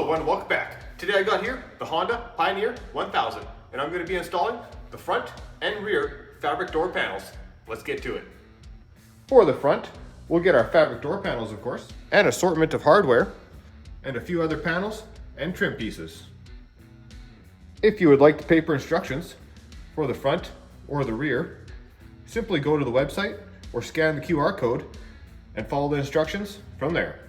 Hello everyone, welcome back. Today I got here the Honda Pioneer 1000 and I'm going to be installing the front and rear fabric door panels. Let's get to it. For the front, we'll get our fabric door panels of course, an assortment of hardware, and a few other panels and trim pieces. If you would like the paper instructions for the front or the rear, simply go to the website or scan the QR code and follow the instructions from there.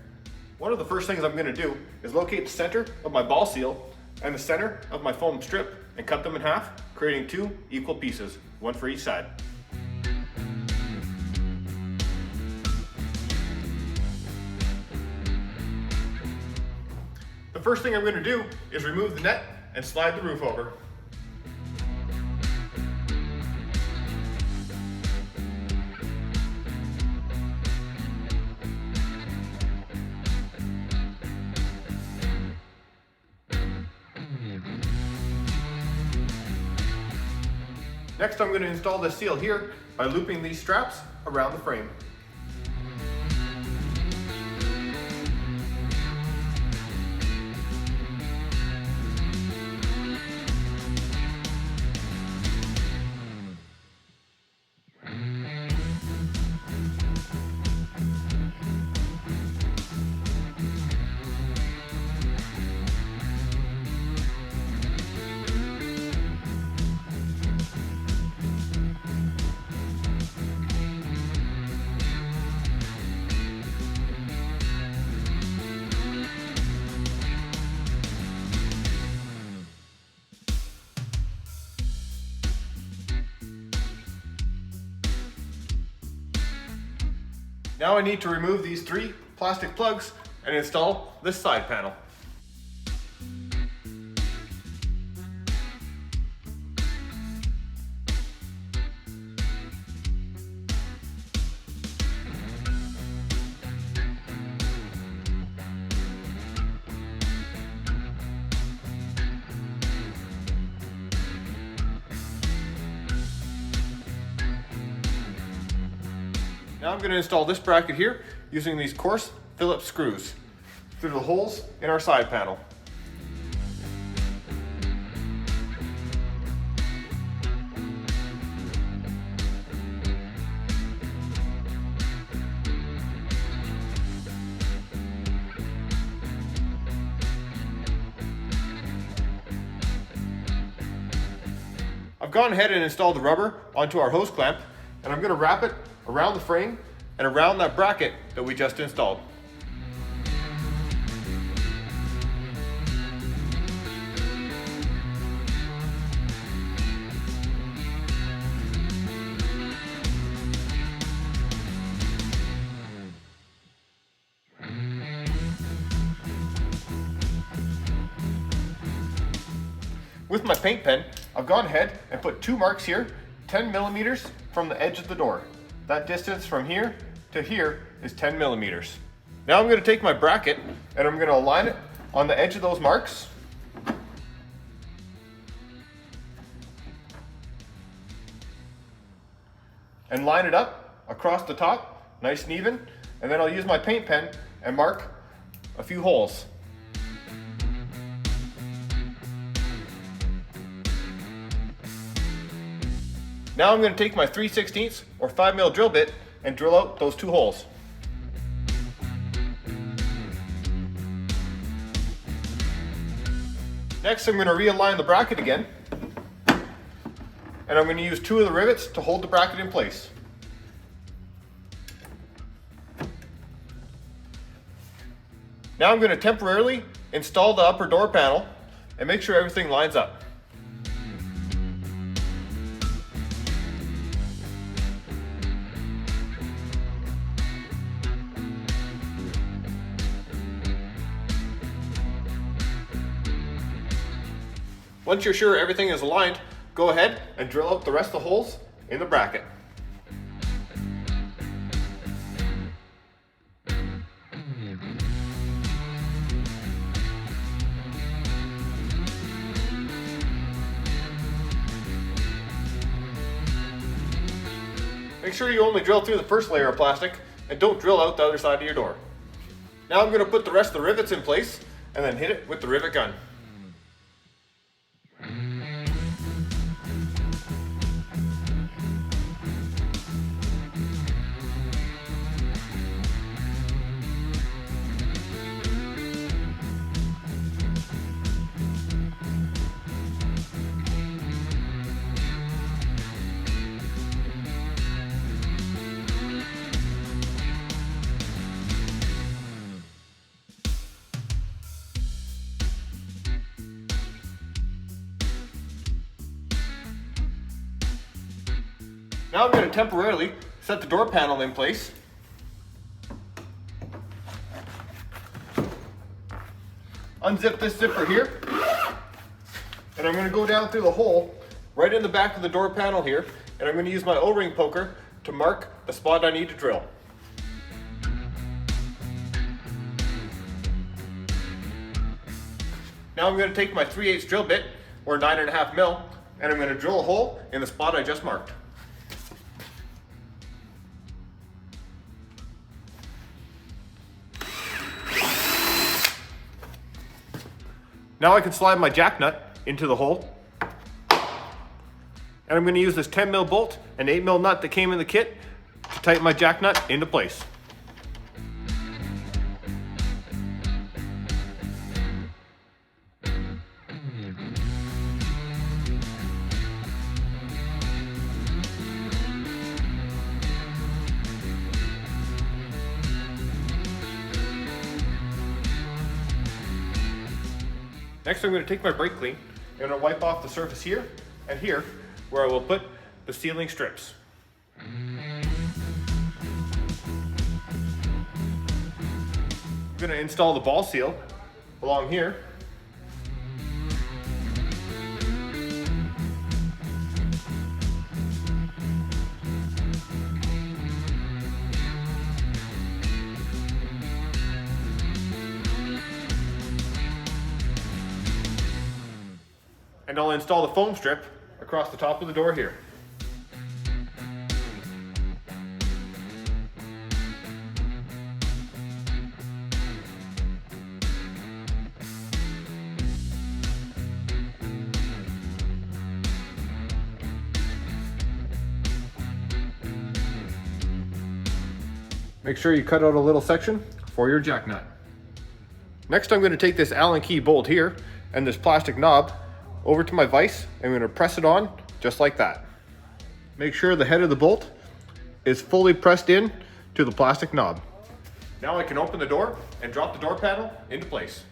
One of the first things I'm going to do is locate the center of my ball seal and the center of my foam strip and cut them in half, creating two equal pieces, one for each side. The first thing I'm going to do is remove the net and slide the roof over. Next, I'm going to install this seal here by looping these straps around the frame. Now I need to remove these three plastic plugs and install this side panel. Now I'm going to install this bracket here using these coarse Phillips screws through the holes in our side panel. I've gone ahead and installed the rubber onto our hose clamp, and I'm going to wrap it around the frame and around that bracket that we just installed. With my paint pen, I've gone ahead and put two marks here, 10 millimeters from the edge of the door. That distance from here to here is 10 millimeters. Now I'm going to take my bracket and I'm going to align it on the edge of those marks. And line it up across the top, nice and even. And then I'll use my paint pen and mark a few holes. Now I'm going to take my 3/16 or 5mm drill bit and drill out those two holes. Next I'm going to realign the bracket again, and I'm going to use two of the rivets to hold the bracket in place. Now I'm going to temporarily install the upper door panel and make sure everything lines up. Once you're sure everything is aligned, go ahead and drill out the rest of the holes in the bracket. Make sure you only drill through the first layer of plastic and don't drill out the other side of your door. Now I'm going to put the rest of the rivets in place and then hit it with the rivet gun. Now I'm going to temporarily set the door panel in place. Unzip this zipper here. And I'm going to go down through the hole right in the back of the door panel here. And I'm going to use my O-ring poker to mark the spot I need to drill. Now I'm going to take my 3/8 drill bit, or 9.5 mil, and I'm going to drill a hole in the spot I just marked. Now I can slide my jack nut into the hole. And I'm going to use this 10 mil bolt and 8 mil nut that came in the kit to tighten my jack nut into place. Next, I'm going to take my brake clean and I'm going to wipe off the surface here and here where I will put the sealing strips. I'm going to install the ball seal along here. And I'll install the foam strip across the top of the door here. Make sure you cut out a little section for your jack nut. Next, I'm going to take this Allen key bolt here and this plastic knob over to my vise. I'm going to press it on just like that. Make sure the head of the bolt is fully pressed in to the plastic knob. Now I can open the door and drop the door panel into place.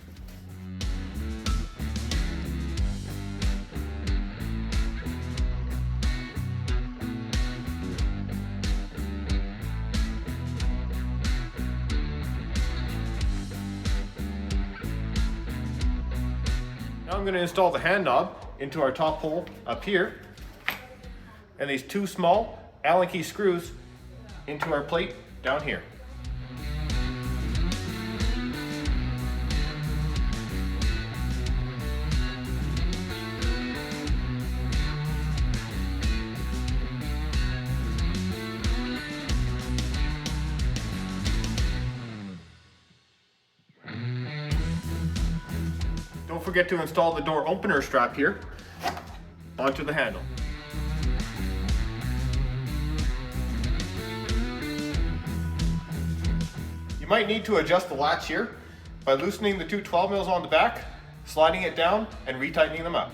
Now I'm going to install the hand knob into our top hole up here, and these two small Allen key screws into our plate down here. Don't forget to install the door opener strap here onto the handle. You might need to adjust the latch here by loosening the two 12 mils on the back, sliding it down, and retightening them up.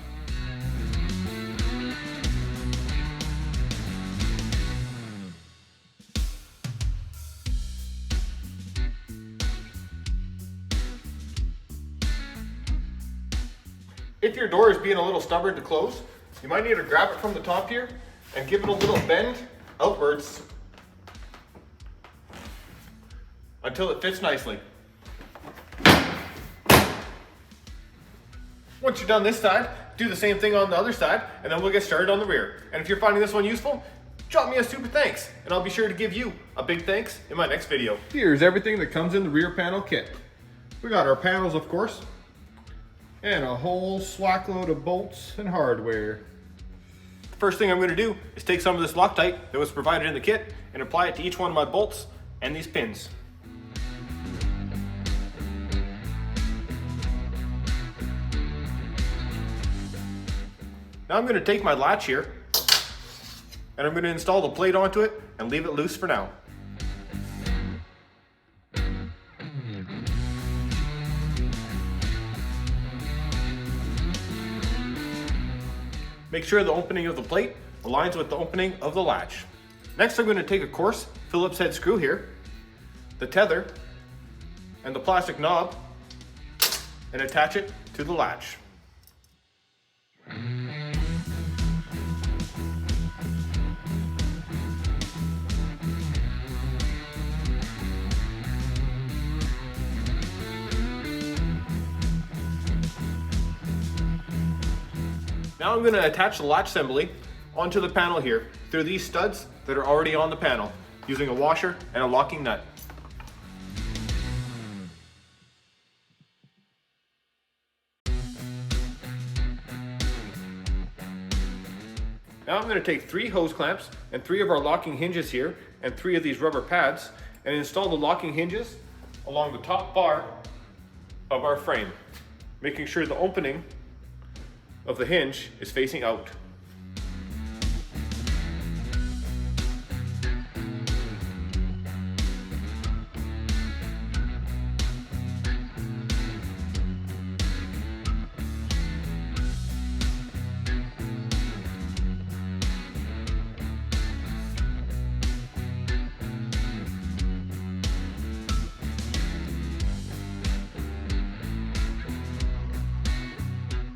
If your door is being a little stubborn to close, you might need to grab it from the top here and give it a little bend outwards until it fits nicely. Once you're done this side, do the same thing on the other side, and then we'll get started on the rear. And if you're finding this one useful, drop me a super thanks, and I'll be sure to give you a big thanks in my next video. Here's everything that comes in the rear panel kit. We got our panels, of course, and a whole slack load of bolts and hardware. The first thing I'm going to do is take some of this Loctite that was provided in the kit and apply it to each one of my bolts and these pins. Now I'm going to take my latch here and I'm going to install the plate onto it and leave it loose for now. Make sure the opening of the plate aligns with the opening of the latch. Next, I'm going to take a coarse Phillips head screw here, the tether, and the plastic knob, and attach it to the latch. Now I'm going to attach the latch assembly onto the panel here through these studs that are already on the panel using a washer and a locking nut. Now I'm going to take 3 hose clamps and 3 of our locking hinges here and 3 of these rubber pads and install the locking hinges along the top bar of our frame, making sure the opening of the hinge is facing out.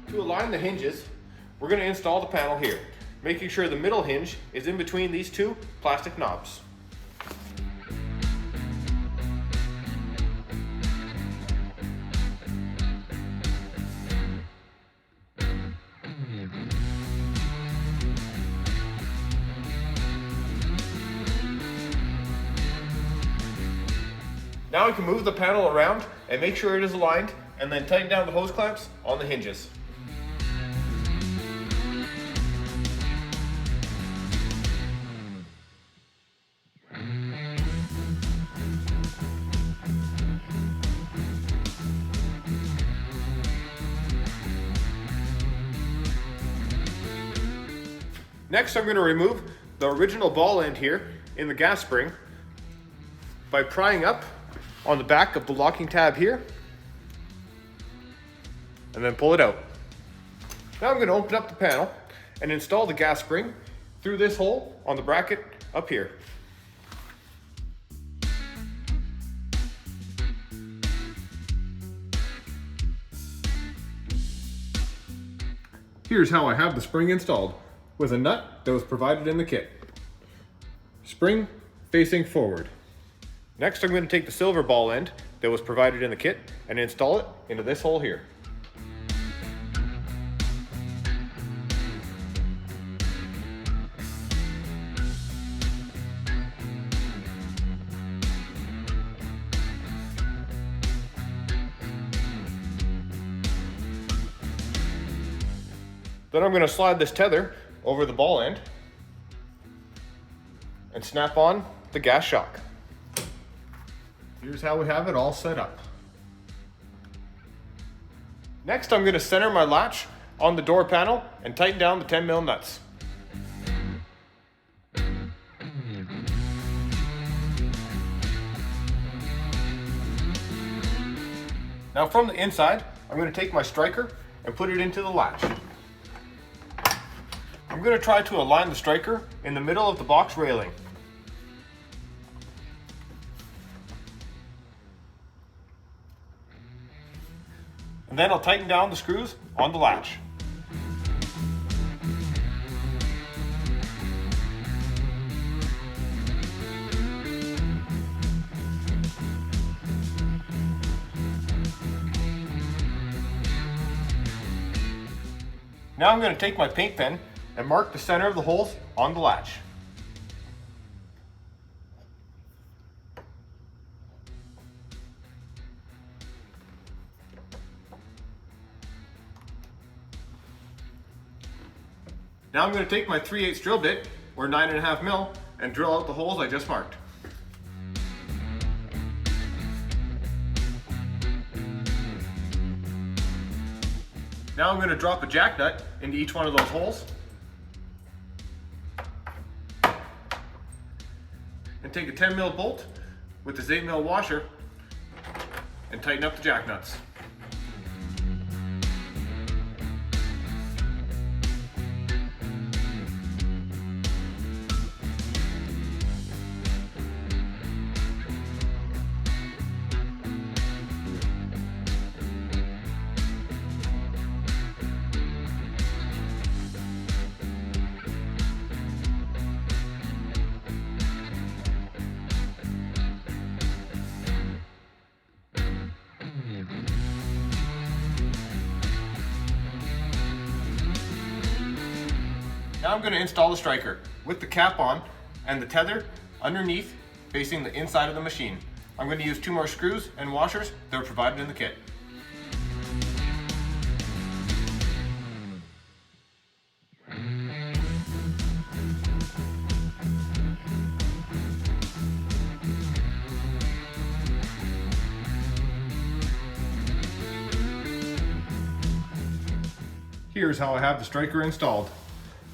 To align the hinges, we're going to install the panel here, making sure the middle hinge is in between these 2 plastic knobs. Now we can move the panel around and make sure it is aligned, and then tighten down the hose clamps on the hinges. Next, I'm going to remove the original ball end here in the gas spring by prying up on the back of the locking tab here and then pull it out. Now I'm going to open up the panel and install the gas spring through this hole on the bracket up here. Here's how I have the spring installed, with a nut that was provided in the kit. Spring facing forward. Next, I'm going to take the silver ball end that was provided in the kit and install it into this hole here. Then I'm going to slide this tether over the ball end and snap on the gas shock. Here's how we have it all set up. Next, I'm going to center my latch on the door panel and tighten down the 10mm nuts. Now from the inside, I'm going to take my striker and put it into the latch. I'm going to try to align the striker in the middle of the box railing. And then I'll tighten down the screws on the latch. Now I'm going to take my paint pen and mark the center of the holes on the latch. Now I'm going to take my 3/8 drill bit, or 9.5mm, and drill out the holes I just marked. Now I'm going to drop a jack nut into each one of those holes. And take a 10mm bolt with this 8mm washer and tighten up the jack nuts. Now I'm going to install the striker with the cap on and the tether underneath facing the inside of the machine. I'm going to use 2 more screws and washers that are provided in the kit. Here's how I have the striker installed,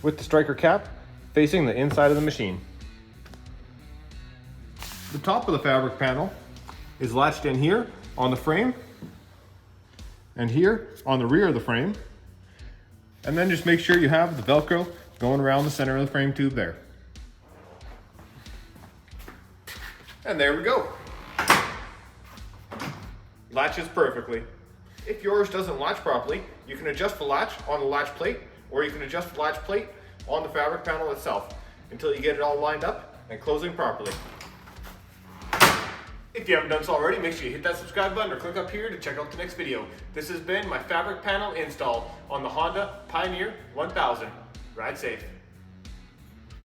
with the striker cap facing the inside of the machine. The top of the fabric panel is latched in here on the frame and here on the rear of the frame. And then just make sure you have the Velcro going around the center of the frame tube there. And there we go. Latches perfectly. If yours doesn't latch properly, you can adjust the latch on the latch plate, or you can adjust the latch plate on the fabric panel itself until you get it all lined up and closing properly. If you haven't done so already, make sure you hit that subscribe button or click up here to check out the next video. This has been my fabric panel install on the Honda Pioneer 1000. Ride safe.